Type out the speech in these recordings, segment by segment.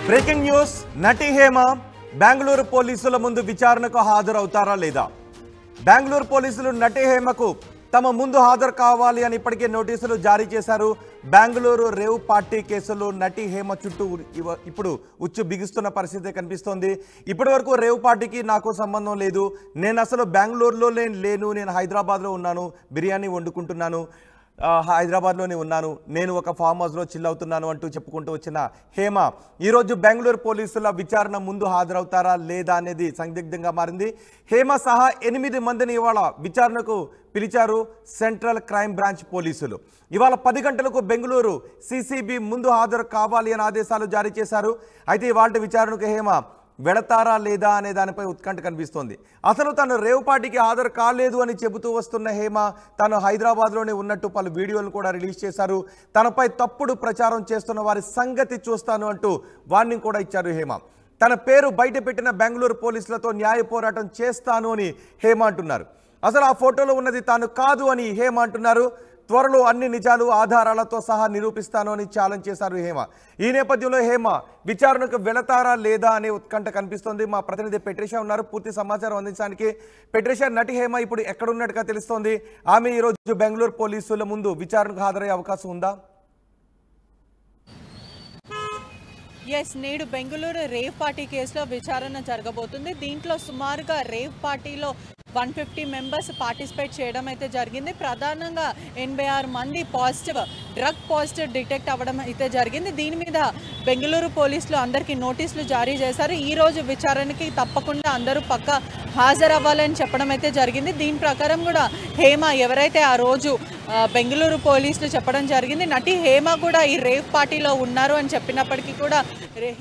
Breaking news నటి హేమ బెంగళూరు పోలీసుల ముందు విచారణకు హాజరవుతారా లేదా? బెంగళూరు పోలీసులు నటి హేమకు తమ ముందు హాజరు కావాలి అని ఇప్పటికే నోటీసులు జారీ చేశారు. బెంగళూరు రేవ్ పార్టీ కేసులో నటి హేమ చుట్టూ ఇప్పుడు ఉచ్చు బిగుస్తున్న పరిస్థితి కనిపిస్తోంది. ఇప్పటి వరకు రేవ్ పార్టీకి నాకు సంబంధం లేదు, నేను అసలు బెంగళూరులో లేను, నేను హైదరాబాద్లో ఉన్నాను, బిర్యానీ వండుకుంటున్నాను, హైదరాబాద్లోనే ఉన్నాను, నేను ఒక ఫామ్ హౌస్లో చిల్ అవుతున్నాను అంటూ చెప్పుకుంటూ వచ్చిన హేమ ఈరోజు బెంగళూరు పోలీసుల విచారణ ముందు హాజరవుతారా లేదా అనేది సందిగ్ధంగా మారింది. హేమ సహా 8 మందిని ఇవాళ విచారణకు పిలిచారు సెంట్రల్ క్రైమ్ బ్రాంచ్ పోలీసులు. ఇవాళ 10 గంటలకు బెంగళూరు సిసిబి ముందు హాజరు కావాలి అని ఆదేశాలు జారీ చేశారు. అయితే ఇవాళ విచారణకు హేమ వెళతారా లేదా అనే దానిపై ఉత్కంఠ కనిపిస్తోంది. అసలు తను రేవ్ పార్టీకి హాజరు కాలేదు అని చెబుతూ వస్తున్న హేమ తను హైదరాబాద్లోనే ఉన్నట్టు పలు వీడియోలను కూడా రిలీజ్ చేశారు. తనపై తప్పుడు ప్రచారం చేస్తున్న వారి సంగతి చూస్తాను అంటూ వార్నింగ్ కూడా ఇచ్చారు హేమ. తన పేరు బయట పెట్టిన బెంగళూరు పోలీసులతో న్యాయ పోరాటం చేస్తాను అని హేమ అంటున్నారు. అసలు ఆ ఫోటోలో ఉన్నది తాను కాదు అని హేమ అంటున్నారు. త్వరలో అన్ని నిజాలు ఆధారాలతో సహా నిరూపిస్తాను అని ఛాలెంజ్ చేశారు హేమ. ఈ నేపథ్యంలో హేమ విచారణకు వెళతారా లేదా అనే ఉత్కంఠ కనిపిస్తోంది. మా ప్రతినిధి పెట్రిషా ఉన్నారు పూర్తి సమాచారం అందించడానికి. పెట్రిషా, నటి హేమ ఇప్పుడు ఎక్కడున్నట్టుగా తెలుస్తోంది? ఆమె ఈరోజు బెంగళూరు పోలీసుల ముందు విచారణకు హాజరయ్యే అవకాశం ఉందా? ఎస్, నేడు బెంగళూరు రేవ్ పార్టీ కేసులో విచారణ జరగబోతుంది. దీంట్లో సుమారుగా రేవ్ పార్టీలో 150 మెంబర్స్ పార్టిసిపేట్ చేయడం అయితే జరిగింది. ప్రధానంగా 86 మంది డ్రగ్ పాజిటివ్ డిటెక్ట్ అవ్వడం అయితే జరిగింది. దీని మీద బెంగళూరు పోలీసులు అందరికీ నోటీసులు జారీ చేశారు. ఈరోజు విచారణకి తప్పకుండా అందరూ పక్క హాజరవ్వాలని చెప్పడం అయితే జరిగింది. దీని ప్రకారం కూడా హేమ ఎవరైతే ఆ రోజు బెంగళూరు పోలీసులు చెప్పడం జరిగింది, నటి హేమ కూడా ఈ రేవ్ పార్టీలో ఉన్నారు అని చెప్పినప్పటికీ కూడా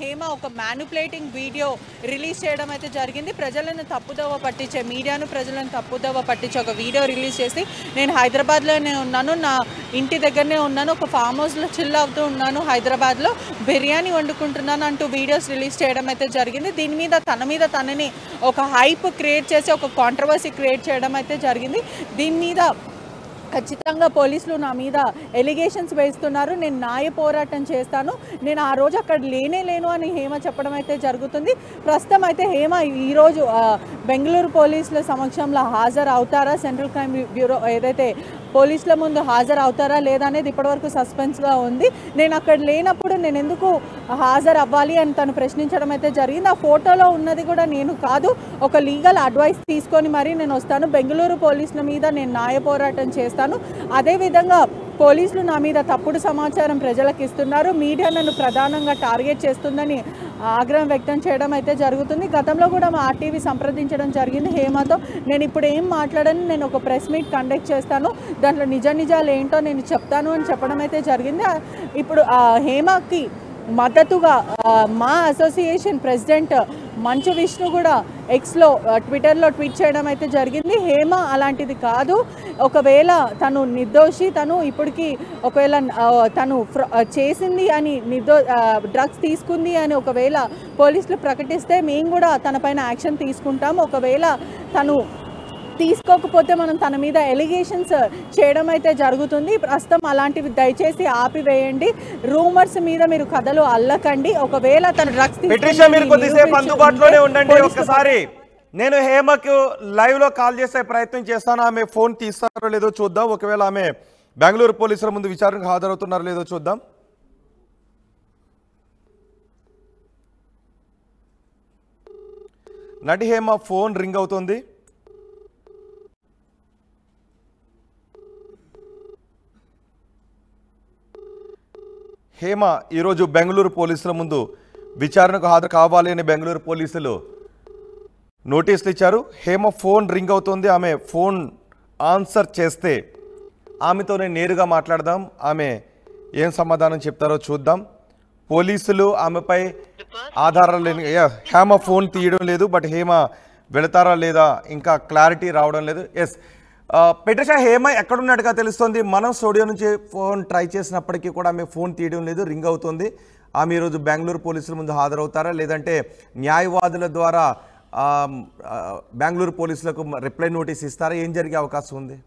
హేమ ఒక మ్యానిపులేటింగ్ వీడియో రిలీజ్ చేయడం అయితే జరిగింది. ప్రజలను తప్పుదోవ పట్టించే మీడియాను ప్రజలను తప్పుదోవ పట్టించే ఒక వీడియో రిలీజ్ చేసి నేను హైదరాబాద్లోనే ఉన్నాను, నా ఇంటి దగ్గరనే ఉన్నాను, ఒక ఫామ్ హౌస్లో చిల్ అవుతూ ఉన్నాను, హైదరాబాద్లో బిర్యానీ వండుకుంటున్నాను అంటూ వీడియోస్ రిలీజ్ చేయడం అయితే జరిగింది. దీని మీద తనని ఒక హైప్ క్రియేట్ చేసి ఒక కాంట్రవర్సీ క్రియేట్ చేయడం అయితే జరిగింది. దీని మీద ఖచ్చితంగా పోలీసులు నా మీద ఎలిగేషన్స్ వేస్తున్నారు, నేను న్యాయ పోరాటం చేస్తాను, నేను ఆ రోజు అక్కడ లేను అని హేమ చెప్పడం అయితే జరుగుతుంది. ప్రస్తుతం అయితే హేమ ఈరోజు బెంగళూరు పోలీసుల సమక్షంలో హాజరు అవుతారా, సెంట్రల్ క్రైమ్ బ్యూరో ఏదైతే పోలీసుల ముందు హాజరు అవుతారా లేదా అనేది ఇప్పటివరకు సస్పెన్స్గా ఉంది. నేను అక్కడ లేనప్పుడు నేను ఎందుకు హాజరు అవ్వాలి అని తను ప్రశ్నించడం అయితే జరిగింది. ఆ ఫోటోలో ఉన్నది కూడా నేను కాదు, ఒక లీగల్ అడ్వైస్ తీసుకొని మరీ నేను వస్తాను, బెంగళూరు పోలీసుల మీద నేను న్యాయ పోరాటం చేస్తాను, అదేవిధంగా పోలీసులు నా మీద తప్పుడు సమాచారం ప్రజలకు ఇస్తున్నారు, మీడియా నన్ను ప్రధానంగా టార్గెట్ చేస్తుందని ఆగ్రహం వ్యక్తం చేయడం అయితే జరుగుతుంది. గతంలో కూడా మా ఆర్టీవీ సంప్రదించడం జరిగింది హేమతో, నేను ఇప్పుడు ఏం మాట్లాడను, నేను ఒక ప్రెస్ మీట్ కండక్ట్ చేస్తాను, దాంట్లో నిజాలు ఏంటో నేను చెప్తాను అని చెప్పడం అయితే జరిగింది. ఇప్పుడు హేమకి మద్దతుగా మా అసోసియేషన్ ప్రెసిడెంట్ మంచు విష్ణు కూడా ఎక్స్లో ట్విట్టర్లో ట్వీట్ చేయడం అయితే జరిగింది. హేమ అలాంటిది కాదు, ఒకవేళ తను నిర్దోషి, తను ఇప్పటికీ ఒకవేళ తను చేసింది అని డ్రగ్స్ తీసుకుంది అని ఒకవేళ పోలీసులు ప్రకటిస్తే మేము కూడా తనపైన యాక్షన్ తీసుకుంటాం, ఒకవేళ తను తీసుకోకపోతే మనం తన మీద ఎలిగేషన్స్ చేయడం అయితే జరుగుతుంది. ప్రస్తుతం అలాంటివి దయచేసి ఆపివేయండి, రూమర్స్ మీద మీరు కథలు అల్లకండి. ఒకవేళ తను డ్రగ్స్ అందుబాటులోనే ఉండండి. ఒకసారి నేను హేమకు లైవ్ లో కాల్ చేసే ప్రయత్నం చేస్తాను, ఆమె ఫోన్ తీస్తారో లేదో చూద్దాం. ఒకవేళ ఆమె బెంగళూరు పోలీసుల ముందు విచారణకు హాజరవుతున్నారో లేదో చూద్దాం. నటి హేమ ఫోన్ రింగ్ అవుతుంది. హేమ ఈరోజు బెంగళూరు పోలీసుల ముందు విచారణకు హాజరు కావాలి అని బెంగళూరు పోలీసులు నోటీసులు ఇచ్చారు. హేమ ఫోన్ రింగ్ అవుతుంది. ఆమె ఫోన్ ఆన్సర్ చేస్తే ఆమెతోనే నేరుగా మాట్లాడదాం, ఆమె ఏం సమాధానం చెప్తారో చూద్దాం. పోలీసులు ఆమెపై ఆధారాలు లేని హేమ ఫోన్ తీయడం లేదు, బట్ హేమ వెళతారా లేదా ఇంకా క్లారిటీ రావడం లేదు. ఎస్ పెట్రిషా, హేమ ఎక్కడున్నట్టుగా తెలుస్తుంది? మనం స్టూడియో నుంచి ఫోన్ ట్రై చేసినప్పటికీ కూడా ఆమె ఫోన్ తీయడం లేదు, రింగ్ అవుతుంది. ఆమె ఈరోజు బెంగళూరు పోలీసుల ముందు హాజరవుతారా లేదంటే న్యాయవాదుల ద్వారా బెంగళూరు పోలీసులకు రిప్లై నోటీస్ ఇస్తారా? ఏం జరిగే అవకాశం ఉంది?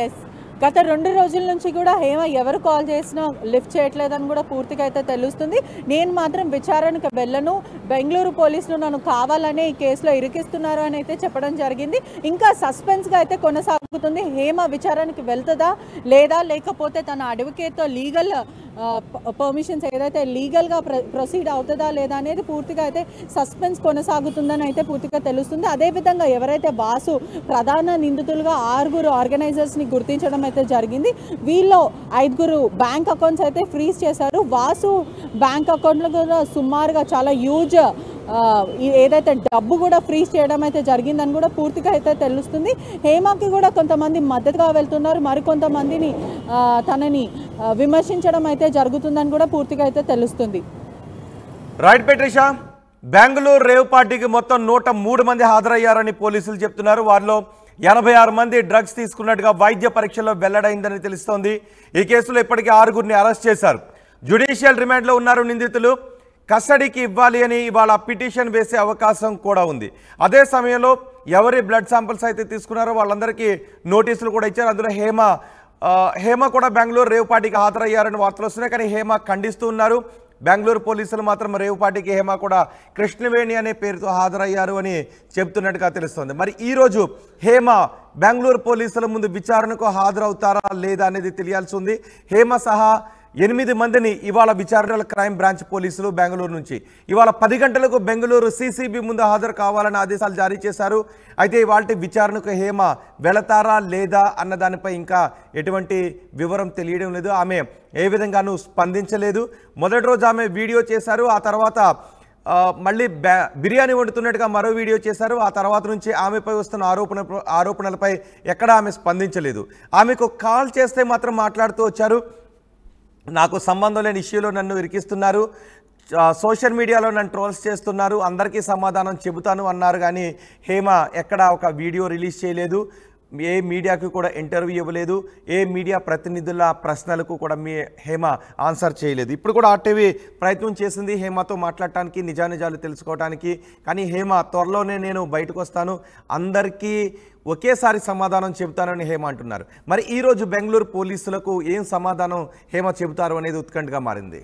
ఎస్, గత 2 రోజుల నుంచి కూడా హేమ ఎవరు కాల్ చేసినా లిఫ్ట్ చేయట్లేదని కూడా పూర్తిగా అయితే తెలుస్తుంది. నేను మాత్రం విచారణకు వెళ్ళను, బెంగళూరు పోలీసులు నన్ను కావాలనే ఈ కేసులో ఇరికిస్తున్నారు అని అయితే చెప్పడం జరిగింది. ఇంకా సస్పెన్స్గా అయితే కొనసాగుతుంది. హేమ విచారణకి వెళ్తుందా లేదా, లేకపోతే తన అడ్వకేట్తో లీగల్ పర్మిషన్స్ ఏదైతే లీగల్గా ప్రొసీడ్ అవుతుందా లేదా అనేది పూర్తిగా అయితే సస్పెన్స్ కొనసాగుతుందని అయితే పూర్తిగా తెలుస్తుంది. అదేవిధంగా ఎవరైతే వాసు ప్రధాన నిందితులుగా 6 ఆర్గనైజర్స్ని గుర్తించడం అయితే జరిగింది. వీళ్ళు 5 బ్యాంక్ అకౌంట్స్ అయితే ఫ్రీజ్ చేశారు. వాసు బ్యాంక్ అకౌంట్లో కూడా సుమారుగా చాలా హ్యూజ్ ఏదైతే డబ్బు కూడా ఫ్రీజ్ చేయడం అయితే జరిగిందని కూడా పూర్తిగా అయితే తెలుస్తుంది. హేమకి కూడా కొంతమంది మద్దతుగా వెళ్తున్నారు, మరికొంతమందిని తనని విమర్శించడం అయితే జరుగుతుందని కూడా పూర్తిగా అయితే తెలుస్తుంది. రైట్ పెట్రిషా, బెంగళూరు రేవ్ పార్టీకి మొత్తం 103 మంది హాజరయ్యారని పోలీసులు చెప్తున్నారు. వారిలో 86 మంది డ్రగ్స్ తీసుకున్నట్టుగా వైద్య పరీక్షలో వెల్లడైందని తెలుస్తోంది. ఈ కేసులో ఇప్పటికీ 6గురిని అరెస్ట్ చేశారు. జ్యుడిషియల్ రిమాండ్లో ఉన్నారు నిందితులు. కస్టడీకి ఇవ్వాలి అని ఇవాళ పిటిషన్ వేసే అవకాశం కూడా ఉంది. అదే సమయంలో ఎవరి బ్లడ్ శాంపిల్స్ అయితే తీసుకున్నారో వాళ్ళందరికీ నోటీసులు కూడా ఇచ్చారు. అందులో హేమ కూడా బెంగళూరు రేవ్ పార్టీకి హాజరయ్యారని వార్తలు వస్తున్నాయి. కానీ హేమ ఖండిస్తూ ఉన్నారు. బెంగళూరు పోలీసులు మాత్రం రేవ్ పార్టీకి హేమ కూడా కృష్ణవేణి అనే పేరుతో హాజరయ్యారు అని చెప్తున్నట్టుగా తెలుస్తోంది. మరి ఈరోజు హేమ బెంగళూరు పోలీసుల ముందు విచారణకు హాజరవుతారా లేదా అనేది తెలియాల్సి ఉంది. హేమ సహా 8 మందిని ఇవాళ విచారణలో క్రైమ్ బ్రాంచ్ పోలీసులు బెంగళూరు నుంచి ఇవాళ 10 గంటలకు బెంగళూరు సిసిబి ముందు హాజరు కావాలని ఆదేశాలు జారీ చేశారు. అయితే ఇవాళ విచారణకు హేమ వెళతారా లేదా అన్న దానిపై ఇంకా ఎటువంటి వివరం తెలియడం లేదు. ఆమె ఏ విధంగానూ స్పందించలేదు. మొదటి రోజు ఆమె వీడియో చేశారు. ఆ తర్వాత మళ్ళీ బిర్యానీ వండుతున్నట్టుగా మరో వీడియో చేశారు. ఆ తర్వాత నుంచి ఆమెపై వస్తున్న ఆరోపణలపై ఎక్కడా ఆమె స్పందించలేదు. ఆమెకు కాల్ చేస్తే మాత్రం మాట్లాడుతూ వచ్చారు. నాకు సంబంధం లేని ఇష్యూలో నన్ను ఇరికిస్తున్నారు, సోషల్ మీడియాలో నన్ను ట్రోల్స్ చేస్తున్నారు, అందరికీ సమాధానం చెబుతాను అన్నారు. కానీ హేమ ఎక్కడ ఒక వీడియో రిలీజ్ చేయలేదు, ఏ మీడియాకు కూడా ఇంటర్వ్యూ ఇవ్వలేదు, ఏ మీడియా ప్రతినిధుల ప్రశ్నలకు కూడా హేమ ఆన్సర్ చేయలేదు. ఇప్పుడు కూడా ఆర్టీవీ ప్రయత్నం చేసింది హేమతో మాట్లాడటానికి, నిజానిజాలు తెలుసుకోవడానికి. కానీ హేమ త్వరలోనే నేను బయటకు వస్తాను, అందరికీ ఒకేసారి సమాధానం చెబుతానని హేమ అంటున్నారు. మరి ఈరోజు బెంగళూరు పోలీసులకు ఏం సమాధానం హేమ చెబుతారు అనేది ఉత్కంఠగా మారింది.